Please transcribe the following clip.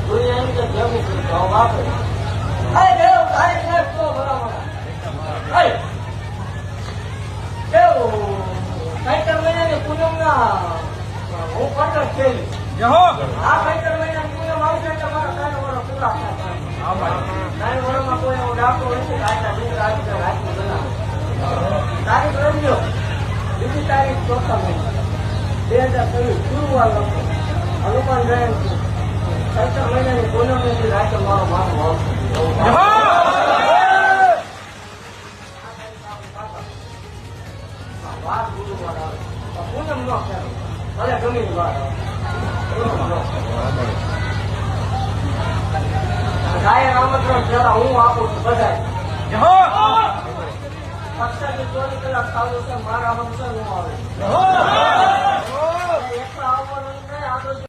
દુનિયાની કે જેવું તો વાપરે આ દેવ તારી ને તો બરાબર આ દેવ કઈતર મહિનાની પૂનમના હું પટલ છે આ કઈતર મહિનાની પૂનમ આવશે એટલે મારા 3 વર્ષ પૂરા થાય 3 વર્ષમાં કોઈ એવો ડાકો નથી કાયદા ડુંગર આવી રાજ્ય બનાવે તારીખ રમ્યો બીજી તારીખ 4 મહિના 2023 ગુરુવાર લખો હનુમાન જયંતિ કઈતર મહિનાની પૂનમની રાજ્ય મારો માનો આવશે વાત ગુરુવાર આવે પૂનમ નો ખેલો ભલે ગમે વાત ગાયક આમંત્રણ જરા હું આપું છું બધા પક્ષાની 24 કલાક ચાલુ છે મારા આમંત્રણ હું આવે